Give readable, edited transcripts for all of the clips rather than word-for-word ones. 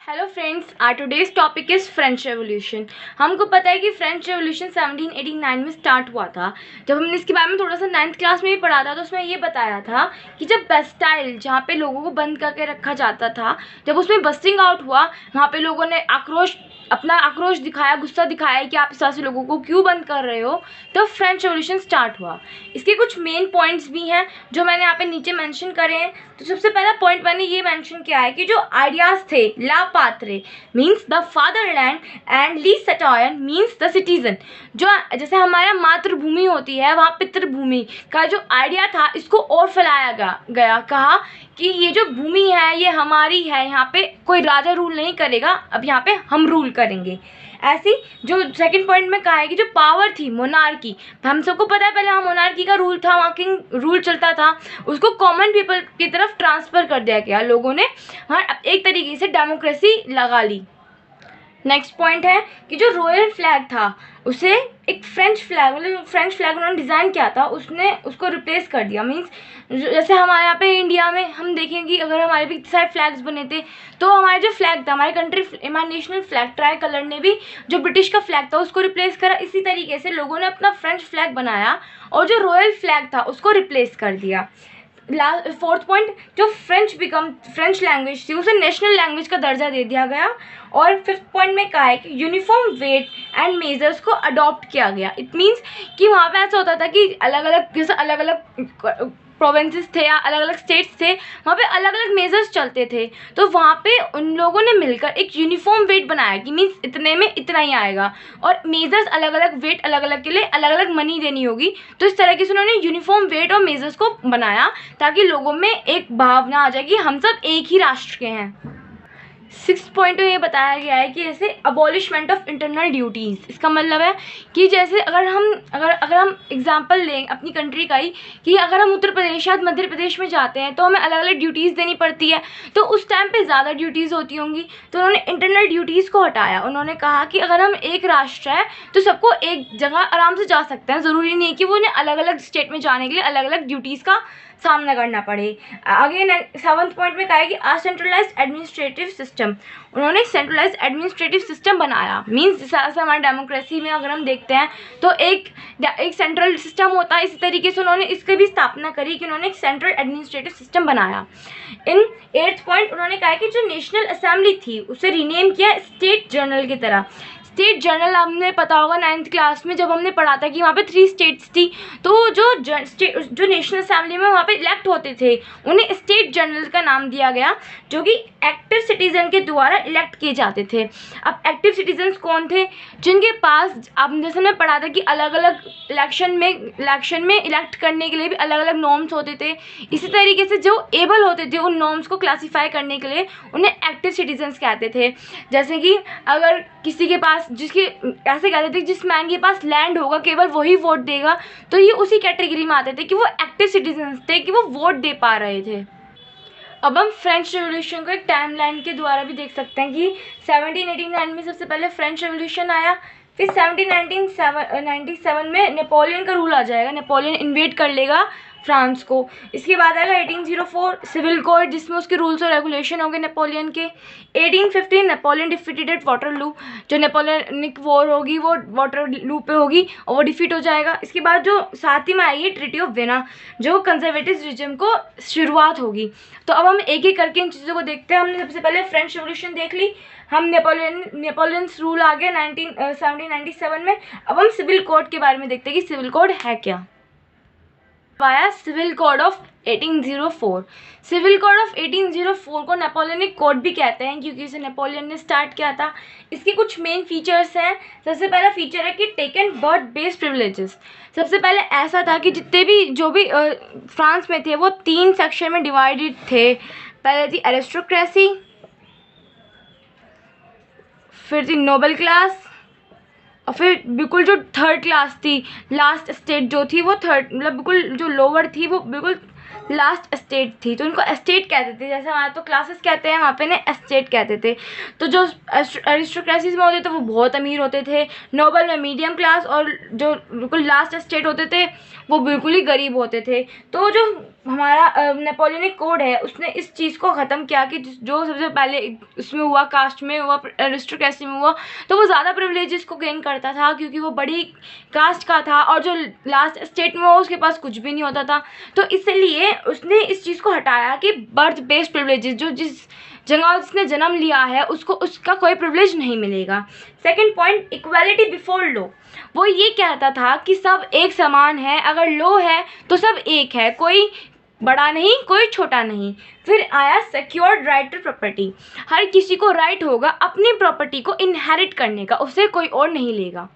Hello friends, our today's topic is French Revolution. हमको पता है कि फ्रेंच रेवोल्यूशन 1789 में स्टार्ट हुआ था। जब हमने इसके बारे में थोड़ा सा 9th क्लास में भी पढ़ा था तो उसमें ये बताया था कि जब बेस्टाइल, जहाँ पे लोगों को बंद करके रखा जाता था, जब उसमें बस्टिंग आउट हुआ, वहाँ पे लोगों ने अपना आक्रोश दिखाया, गुस्सा दिखाया कि आप इस तरह से लोगों को क्यों बंद कर रहे हो, तो फ्रेंच रेवोल्यूशन स्टार्ट हुआ। इसके कुछ मेन पॉइंट्स भी हैं जो मैंने यहाँ पे नीचे मेंशन करे हैं। तो सबसे पहला पॉइंट मैंने ये मेंशन किया है कि जो आइडियाज़ थे, ला पात्रे मीन्स द फादरलैंड एंड ली सेटॉयन मीन्स द सिटीजन, जो जैसे हमारा मातृभूमि होती है वहाँ पितृभूमि का जो आइडिया था, इसको और फैलाया गया। कहा कि ये जो भूमि है ये हमारी है, यहाँ पे कोई राजा रूल नहीं करेगा, अब यहाँ पे हम रूल करेंगे। ऐसी जो सेकंड पॉइंट में कहा है कि जो पावर थी मोनार्की, हम सबको पता है पहले वहाँ मोनार्की का रूल था, वहाँ किंग रूल चलता था, उसको कॉमन पीपल की तरफ ट्रांसफ़र कर दिया गया। लोगों ने वहाँ एक तरीके से डेमोक्रेसी लगा ली। नेक्स्ट पॉइंट है कि जो रॉयल फ्लैग था उसे एक फ्रेंच फ्लैग, मतलब फ्रेंच फ्लैग उन्होंने डिज़ाइन किया था, उसने उसको रिप्लेस कर दिया। मीन्स जैसे हमारे यहाँ पे इंडिया में हम देखेंगे, अगर हमारे भी सारे फ्लैग्स बने थे तो हमारे जो फ्लैग था, हमारे हमारे नेशनल फ्लैग ट्राई कलर ने भी जो ब्रिटिश का फ्लैग था उसको रिप्लेस करा। इसी तरीके से लोगों ने अपना फ्रेंच फ्लैग बनाया और जो रॉयल फ्लैग था उसको रिप्लेस कर दिया। फोर्थ पॉइंट, जो फ्रेंच लैंग्वेज थी उसे नेशनल लैंग्वेज का दर्जा दे दिया गया। और फिफ्थ पॉइंट में कहा है कि यूनिफॉर्म वेट एंड मेजर्स को अडॉप्ट किया गया। इट मीन्स कि वहाँ पे ऐसा होता था कि अलग अलग प्रोविंसेस थे या अलग अलग स्टेट्स थे, वहाँ पे अलग अलग मेजर्स चलते थे, तो वहाँ पे उन लोगों ने मिलकर एक यूनिफॉर्म वेट बनाया कि मीन्स इतने में इतना ही आएगा, और मेजर्स अलग अलग, वेट अलग अलग के लिए अलग अलग मनी देनी होगी। तो इस तरीके से उन्होंने यूनिफॉर्म वेट और मेजर्स को बनाया ताकि लोगों में एक भावना आ जाए कि हम सब एक ही राष्ट्र के हैं। सिक्स्थ पॉइंट में ये बताया गया है कि जैसे अबॉलिशमेंट ऑफ इंटरनल ड्यूटीज़, इसका मतलब है कि जैसे अगर हम एग्जांपल लें अपनी कंट्री का ही, कि अगर हम उत्तर प्रदेश या मध्य प्रदेश में जाते हैं तो हमें अलग अलग ड्यूटीज़ देनी पड़ती है, तो उस टाइम पे ज़्यादा ड्यूटीज़ होती होंगी, तो उन्होंने इंटरनल ड्यूटीज़ को हटाया। उन्होंने कहा कि अगर हम एक राष्ट्र है तो सबको एक जगह आराम से जा सकते हैं, ज़रूरी नहीं है कि वो उन्हें अलग अलग स्टेट में जाने के लिए अलग अलग ड्यूटीज़ का सामना करना पड़े। आगे सेवंथ पॉइंट में कहा है कि सेंट्रलाइज्ड एडमिनिस्ट्रेटिव सिस्टम, उन्होंने सेंट्रलाइज्ड एडमिनिस्ट्रेटिव सिस्टम बनाया। मीन्स जैसे हमारे डेमोक्रेसी में अगर हम देखते हैं तो एक सेंट्रल सिस्टम होता है, इसी तरीके से उन्होंने इसकी भी स्थापना करी कि उन्होंने एक सेंट्रल एडमिनिस्ट्रेटिव सिस्टम बनाया। इन एट्थ पॉइंट उन्होंने कहा कि जो नेशनल असेंबली थी उसे रीनेम किया स्टेट जनरल की तरह। स्टेट जनरल हमने पता होगा 9th क्लास में जब हमने पढ़ा था कि वहाँ पे 3 स्टेट्स थी, तो जो नेशनल असेंबली में वहाँ पे इलेक्ट होते थे उन्हें स्टेट जनरल का नाम दिया गया, जो कि एक्टिव सिटीजन के द्वारा इलेक्ट किए जाते थे। अब एक्टिव सिटीजन्स कौन थे? जिनके पास, अब जैसे मैं पढ़ा था कि अलग अलग इलेक्शन में इलेक्ट करने के लिए भी अलग अलग नॉर्म्स होते थे, इसी तरीके से जो एबल होते थे उन नॉर्म्स को क्लासीफाई करने के लिए उन्हें एक्टिव सिटीजन्स कहते थे। जैसे कि अगर किसी के पास, ऐसे कहते थे जिस मैन के पास लैंड होगा केवल वही वोट देगा, तो ये उसी कैटेगरी में आते थे कि वो एक्टिव सिटीजन्स थे, कि वो वोट दे पा रहे थे। अब हम फ्रेंच रेवोल्यूशन को एक टाइमलाइन के द्वारा भी देख सकते हैं कि 1789 में सबसे पहले फ्रेंच रेवोल्यूशन आया, फिर 1797 में नेपोलियन का रूल आ जाएगा, नेपोलियन इन्वेड कर लेगा फ्रांस को। इसके बाद आएगा 1804 सिविल कोड, जिसमें उसके रूल्स और रेगुलेशन होंगे नेपोलियन के। 1815 नेपोलियन डिफीटेड एट वाटरलू, जो नेपोलियनिक वॉर होगी वो वाटरलू पे होगी और वो डिफीट हो जाएगा। इसके बाद जो साथ ही में आएगी ट्रीटी ऑफ वेना, जो कंजर्वेटिव रिजिम को शुरुआत होगी। तो अब हम एक एक करके इन चीज़ों को देखते हैं। हमने सबसे पहले फ्रेंच रेवोल्यूशन देख ली, हम नेपोलियंस रूल आ गया 1797 में। अब हम सिविल कोड के बारे में देखते हैं कि सिविल कोड है क्या। आया civil code of 1804। Civil code of 1804 को नेपोलियनिक कोड भी कहते हैं क्योंकि इसे नेपोलियन ने स्टार्ट किया था। इसके कुछ मेन फीचर्स हैं। सबसे पहला फीचर है कि टेकन बर्थ बेस्ड प्रिविलेजेस। सबसे पहले ऐसा था कि जितने भी जो भी फ्रांस में थे वो 3 सेक्शन में डिवाइडेड थे। पहले थी एरिस्टोक्रेसी, फिर थी नोबल क्लास, और फिर बिल्कुल जो थर्ड क्लास थी, लास्ट स्टेट जो थी वो थर्ड, मतलब बिल्कुल जो लोअर थी वो बिल्कुल लास्ट स्टेट थी, तो उनको एस्टेट कहते थे। जैसे हमारे तो क्लासेस कहते हैं, वहाँ पे ना एस्टेट कहते थे। तो जो एरिस्टोक्रेसीज में होते थे वो बहुत अमीर होते थे, नोबल में मीडियम क्लास, और जो बिल्कुल लास्ट स्टेट होते थे वो बिल्कुल ही गरीब होते थे। तो जो हमारा नेपोलियनिक कोड है उसने इस चीज़ को ख़त्म किया कि जो सबसे पहले उसमें हुआ, कास्ट में हुआ, एरिस्टोक्रेसी में हुआ, तो वो ज़्यादा प्रिविलेजेस को गेन करता था क्योंकि वो बड़ी कास्ट का था, और जो लास्ट स्टेट में हुआ उसके पास कुछ भी नहीं होता था। तो इसलिए उसने इस चीज़ को हटाया कि बर्थ बेस्ड प्रिविलेजेस, जो जिस जगह जिसने जन्म लिया है उसको उसका कोई प्रिविलेज नहीं मिलेगा। Second point, equality before law. वो ये कहता था कि सब एक समान है, अगर लॉ है तो सब एक है, कोई बड़ा नहीं कोई छोटा नहीं। फिर आया सिक्योर्ड राइट टू प्रॉपर्टी। हर किसी को राइट होगा अपनी प्रॉपर्टी को इनहेरिट करने का, उसे कोई और नहीं लेगा।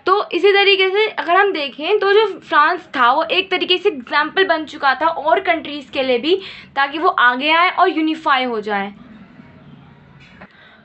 तो इसी तरीके से अगर हम देखें तो जो फ्रांस था वो एक तरीके से एग्जाम्पल बन चुका था और कंट्रीज़ के लिए भी, ताकि वो आगे आए और यूनिफाई हो जाए।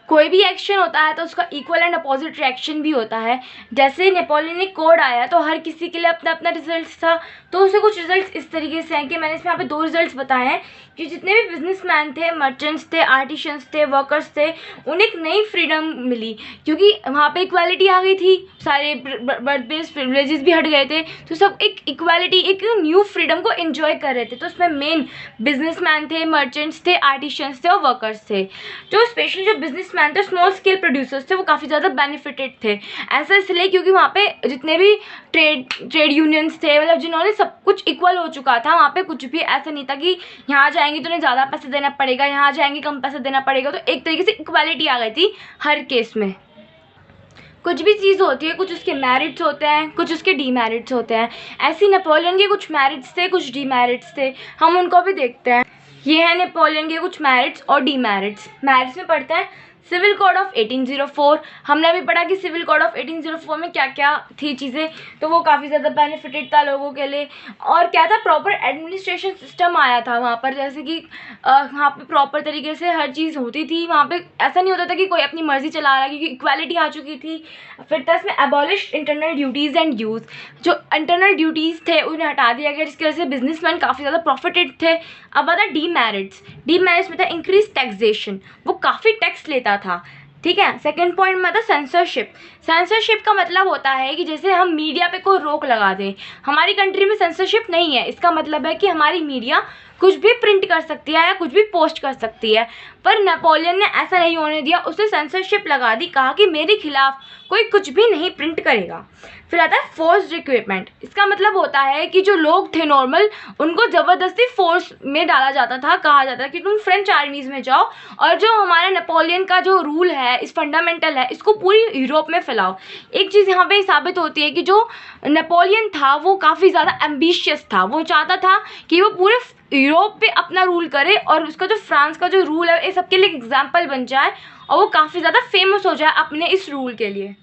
कोई भी एक्शन होता है तो उसका इक्वल एंड अपोजिट रिएक्शन भी होता है। जैसे नेपोलियनिक कोड आया तो हर किसी के लिए अपना अपना रिजल्ट था, तो उससे कुछ रिजल्ट्स इस तरीके से हैं कि मैंने इसमें यहाँ पे 2 रिजल्ट्स बताए हैं कि जितने भी बिजनेसमैन थे, मर्चेंट्स थे, आर्टिशंस थे, वर्कर्स थे, उन्हें एक नई फ्रीडम मिली क्योंकि वहाँ पे इक्वालिटी आ गई थी, सारे बर्थ बेस्ड प्रिविलेजेस भी हट गए थे, तो सब एक इक्वालिटी, एक न्यू फ्रीडम को एंजॉय कर रहे थे। तो उसमें मेन बिजनेसमैन थे, मर्चेंट्स थे, आर्टिशंस थे और वर्कर्स थे। जो स्पेशली जो बिजनेसमैन थे, स्मॉल स्केल प्रोड्यूसर्स थे, वो काफ़ी ज़्यादा बेनिफिटेड थे। ऐसा इसलिए क्योंकि वहाँ पे जितने भी ट्रेड यूनियंस थे, मतलब जिन्होंने सब कुछ इक्वल हो चुका था, वहाँ पे कुछ भी ऐसा नहीं था कि यहाँ जाएंगे तो उन्हें ज़्यादा पैसे देना पड़ेगा, यहाँ जाएंगे कम पैसे देना पड़ेगा। तो एक तरीके से इक्वालिटी आ गई थी हर केस में। कुछ भी चीज़ होती है, कुछ उसके मेरिट्स होते हैं, कुछ उसके डीमेरिट्स होते हैं। ऐसे ही नेपोलियन के कुछ मेरिट्स थे, कुछ डीमेरिट्स थे, हम उनको भी देखते हैं। ये है नेपोलियन के कुछ मेरिट्स और डीमेरिट्स। मेरिट्स में पढ़ते हैं सिविल कोड ऑफ 1804। हमने अभी पढ़ा कि सिविल कोड ऑफ 1804 में क्या क्या थी चीज़ें, तो वो काफ़ी ज़्यादा बेनिफिटेड था लोगों के लिए। और क्या था, प्रॉपर एडमिनिस्ट्रेशन सिस्टम आया था वहाँ पर, जैसे कि वहाँ पे प्रॉपर तरीके से हर चीज़ होती थी। वहाँ पे ऐसा नहीं होता था कि कोई अपनी मर्जी चला रहा है, क्योंकि इक्वालिटी आ चुकी थी। फिर था इसमें abolish internal duties and use. जो इंटरनल ड्यूटीज़ थे उन्हें हटा दिया गया, जिसकी वजह से बिजनेसमैन काफ़ी ज़्यादा प्रॉफिटेड थे। अब आता डीमेरिट्स। डीमेरिट्स में था इंक्रीज टैक्सेशन, वो काफ़ी टैक्स लेता था। ठीक है। सेकंड पॉइंट में था सेंसरशिप। सेंसरशिप का मतलब होता है कि जैसे हम मीडिया पे कोई रोक लगा दें। हमारी कंट्री में सेंसरशिप नहीं है, इसका मतलब है कि हमारी मीडिया कुछ भी प्रिंट कर सकती है या कुछ भी पोस्ट कर सकती है। पर नेपोलियन ने ऐसा नहीं होने दिया, उसने सेंसरशिप लगा दी, कहा कि मेरे खिलाफ कोई कुछ भी नहीं प्रिंट करेगा। फिर आता है फोर्स्ड रिक्रूटमेंट। इसका मतलब होता है कि जो लोग थे नॉर्मल, उनको ज़बरदस्ती फोर्स में डाला जाता था, कहा जाता था कि तुम फ्रेंच आर्मीज़ में जाओ और जो हमारा नेपोलियन का जो रूल है, इस फंडामेंटल है, इसको पूरी यूरोप में फैलाओ। एक चीज़ यहाँ पे साबित होती है कि जो नेपोलियन था वो काफ़ी ज़्यादा एम्बिशियस था। वो चाहता था कि वो पूरे यूरोप पे अपना रूल करे और उसका जो फ्रांस का जो रूल है ये सबके लिए एग्जाम्पल बन जाए और वो काफ़ी ज़्यादा फेमस हो जाए अपने इस रूल के लिए।